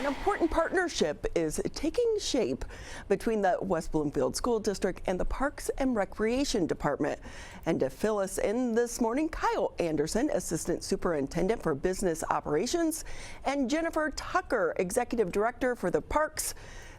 An important partnership is taking shape between the West Bloomfield School District and the Parks and Recreation Department. And to fill us in this morning, Kyle Anderson, Assistant Superintendent for Business Operations, and Jennifer Tucker, Executive Director for the Parks.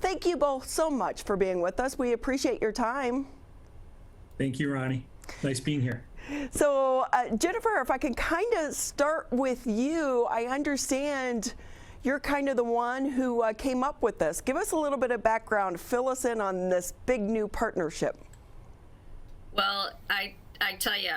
Thank you both so much for being with us. We appreciate your time. Thank you, Ronnie. Nice being here. So, Jennifer, if I can kind of start with you, I understand you're kind of the one who came up with this. Give us a little bit of background. Fill us in on this big new partnership. Well, I tell you,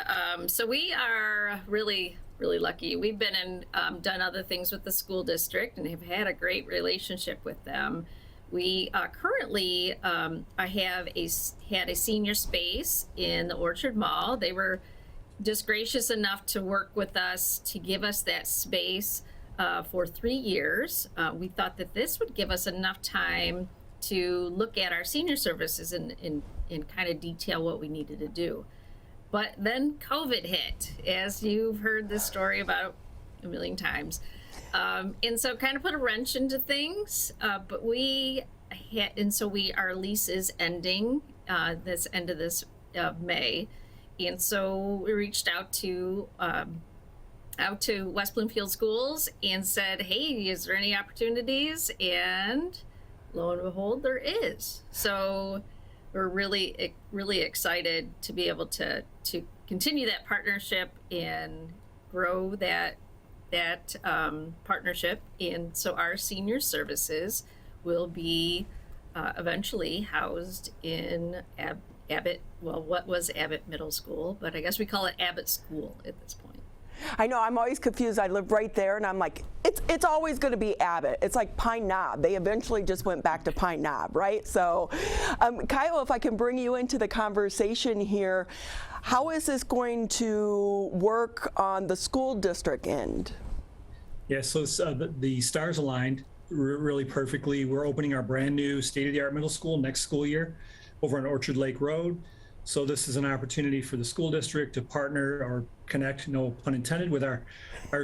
so we are really lucky. We've been and done other things with the school district and have had a great relationship with them. We currently I had a senior space in the Orchard Mall. They were just gracious enough to work with us to give us that space for 3 years. We thought that this would give us enough time to look at our senior services and kind of detail what we needed to do. But then COVID hit, as you've heard this story about a million times. And so kind of put a wrench into things, but our lease is ending this end of this May. And so we reached out to West Bloomfield Schools and said, hey, is there any opportunities? And lo and behold, there is. So we're really excited to be able to continue that partnership and grow that partnership. And so our senior services will be eventually housed in Abbott, well, what was Abbott Middle School, but I guess we call it Abbott School at this point. I know, I'm always confused. I live right there and I'm like, it's always going to be Abbott. It's like Pine Knob. They eventually just went back to Pine Knob, right? So, Kyle, if I can bring you into the conversation here, how is this going to work on the school district end? Yeah, so the stars aligned really perfectly. We're opening our brand new state-of-the-art middle school next school year over on Orchard Lake Road. So this is an opportunity for the school district to partner or connect, no pun intended, with our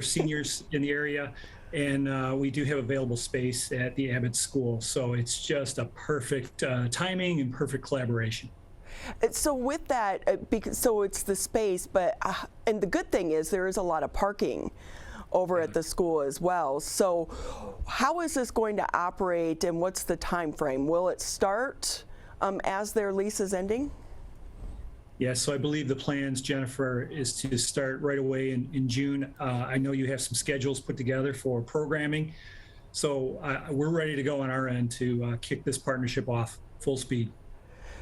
seniors in the area. And we do have available space at the Abbott School. So it's just a perfect timing and perfect collaboration. So with that, so it's the space, but and the good thing is there is a lot of parking over at the school as well. So how is this going to operate and what's the time frame? Will it start as their lease is ending? Yes, so I believe the plans, Jennifer, is to start right away in June. I know you have some schedules put together for programming. So we're ready to go on our end to kick this partnership off full speed.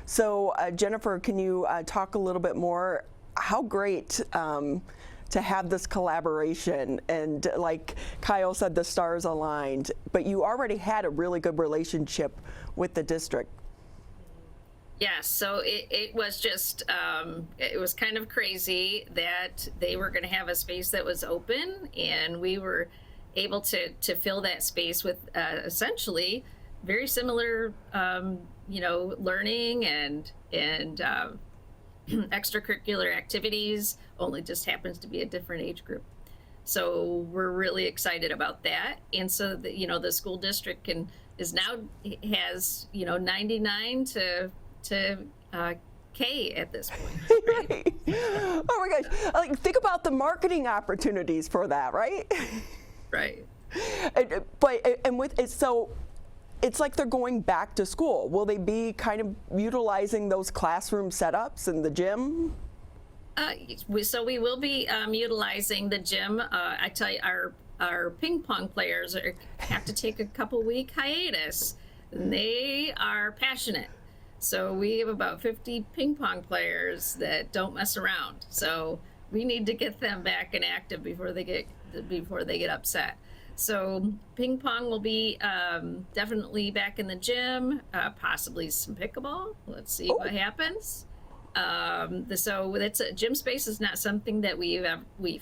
So Jennifer, can you talk a little bit more? How great to have this collaboration, and like Kyle said, the stars aligned, but you already had a really good relationship with the district. Yes, so it was just, it was kind of crazy that they were going to have a space that was open, and we were able to fill that space with essentially very similar, learning and extracurricular activities, only just happens to be a different age group. So we're really excited about that. And so the school district has 99 to K at this point. Right? Oh my gosh! Like, think about the marketing opportunities for that, right? Right. And with it, so it's like they're going back to school. Will they be kind of utilizing those classroom setups in the gym? So we will be utilizing the gym. I tell you, our ping pong players have to take a couple-week hiatus. And they are passionate. So we have about 50 ping pong players that don't mess around. So we need to get them back and active before they get upset. So ping pong will be definitely back in the gym, possibly some pickleball. Let's see what happens. So that's gym space is not something that we've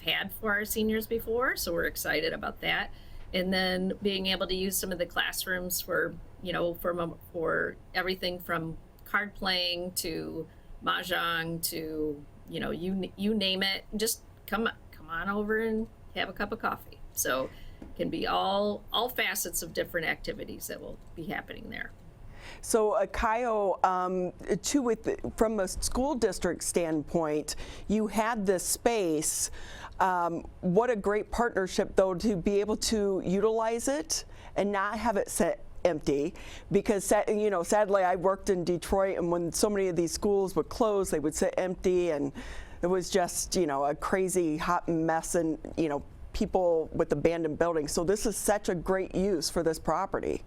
had for our seniors before. So we're excited about that. And then being able to use some of the classrooms for everything from card playing to mahjong to you name it. Just come on over and have a cup of coffee. So can be all facets of different activities that will be happening there. So, Kyle, from a school district standpoint, you had this space. What a great partnership, though, to be able to utilize it and not have it sit empty. Because, sadly, I worked in Detroit, and when so many of these schools would close, they would sit empty, and it was just, a crazy hot mess, and people with abandoned buildings. So this is such a great use for this property.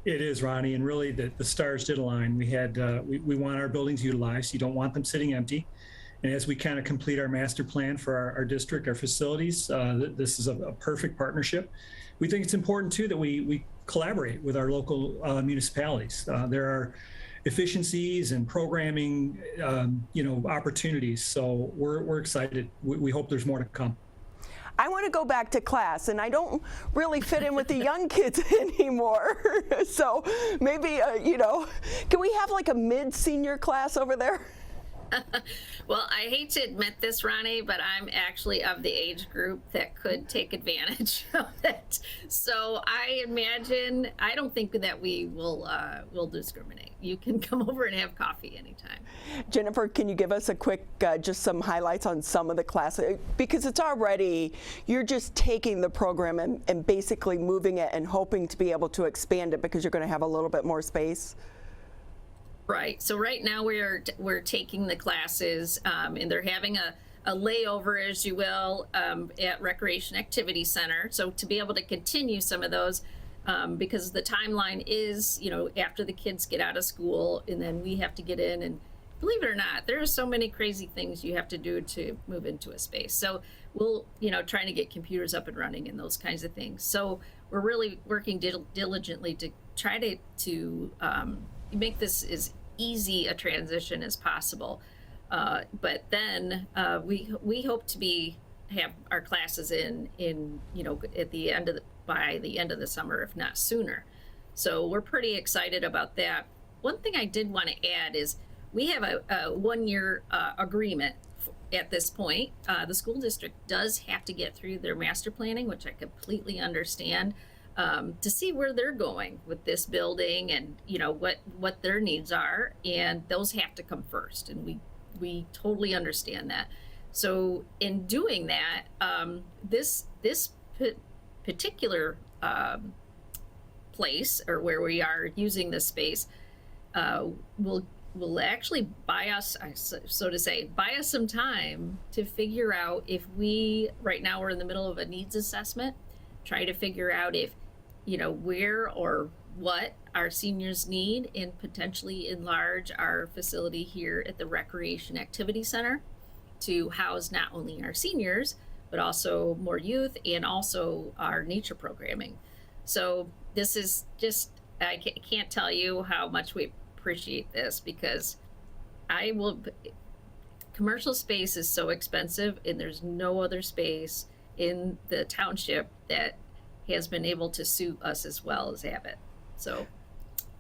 It is, Ronnie, and really the stars did align. We want our buildings utilized. You don't want them sitting empty. And as we kind of complete our master plan for our district, our facilities, this is a perfect partnership. We think it's important too that we collaborate with our local municipalities. There are efficiencies and programming, opportunities. So we're excited. We hope there's more to come. I want to go back to class, and I don't really fit in with the young kids anymore. So maybe, can we have like a mid-senior class over there? Well, I hate to admit this, Ronnie, but I'm actually of the age group that could take advantage of it. So I don't think that we will discriminate. You can come over and have coffee anytime. Jennifer, can you give us a quick, just some highlights on some of the classes? Because you're just taking the program and basically moving it and hoping to be able to expand it because you're going to have a little bit more space. Right. So right now we're taking the classes, and they're having a layover, as you will, at Recreation Activity Center. So to be able to continue some of those, because the timeline is, after the kids get out of school, and then we have to get in. And believe it or not, there are so many crazy things you have to do to move into a space. So we'll, trying to get computers up and running and those kinds of things. So we're really working diligently to try to make this as easy a transition as possible. But then we hope to have our classes in by the end of the summer, if not sooner. So we're pretty excited about that. One thing I did want to add is we have a 1-year agreement at this point. The school district does have to get through their master planning, which I completely understand, to see where they're going with this building and what their needs are, and those have to come first, and we totally understand that. So in doing that, this particular place, or where we are using this space, will actually buy us, so to say, buy us some time to figure out if right now we're in the middle of a needs assessment, try to figure out if where or what our seniors need, and potentially enlarge our facility here at the Recreation Activity Center to house not only our seniors, but also more youth and also our nature programming. So this is just, I can't tell you how much we appreciate this, because commercial space is so expensive, and there's no other space in the township that has been able to suit us as well as Abbott. So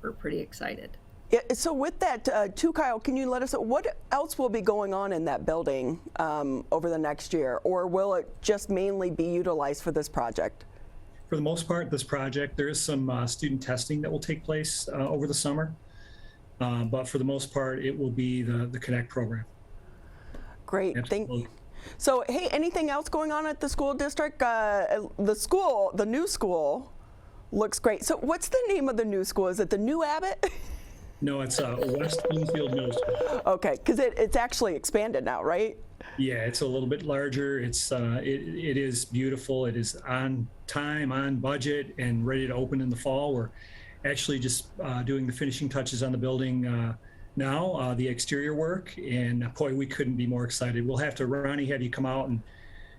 we're pretty excited. Yeah, so with that, too, Kyle, can you let us know what else will be going on in that building over the next year, or will it just mainly be utilized for this project? For the most part, this project, there is some student testing that will take place over the summer. But for the most part, it will be the Connect program. Great. Absolutely. So, hey, anything else going on at the school district? The new school looks great. So what's the name of the new school? Is it the new Abbott? No, it's West Bloomfield Middle School. Okay, because it's actually expanded now, right? Yeah, it's a little bit larger. It is beautiful. It is on time, on budget, and ready to open in the fall. We're actually just doing the finishing touches on the building now, the exterior work, and boy, we couldn't be more excited. We'll have you come out and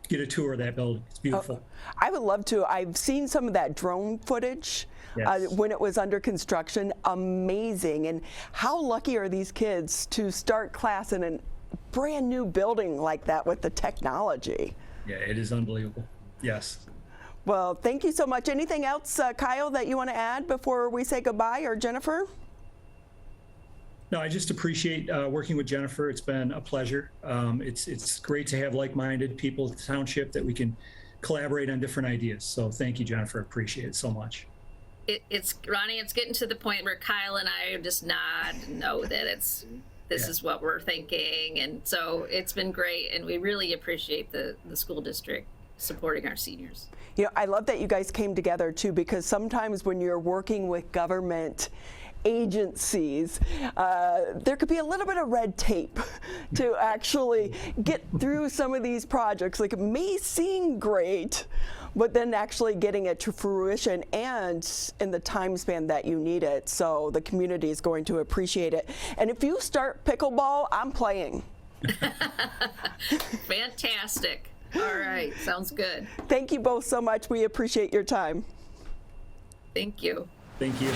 get a tour of that building. It's beautiful. I would love to. I've seen some of that drone footage. Yes. When it was under construction. Amazing. And how lucky are these kids to start class in a brand new building like that with the technology? Yeah, it is unbelievable. Yes. Well, thank you so much. Anything else, Kyle, that you want to add before we say goodbye, or Jennifer? No, I just appreciate working with Jennifer. It's been a pleasure. It's great to have like-minded people at the township that we can collaborate on different ideas. So thank you, Jennifer. Appreciate it so much. It's Ronnie, it's getting to the point where Kyle and I just nod and know that this is what we're thinking. And so it's been great. And we really appreciate the school district supporting our seniors. You know, I love that you guys came together too, because sometimes when you're working with government agencies, there could be a little bit of red tape to actually get through some of these projects. Like, it may seem great, but then actually getting it to fruition and in the time span that you need it. So the community is going to appreciate it. And if you start pickleball, I'm playing. Fantastic. All right. Sounds good. Thank you both so much. We appreciate your time. Thank you. Thank you.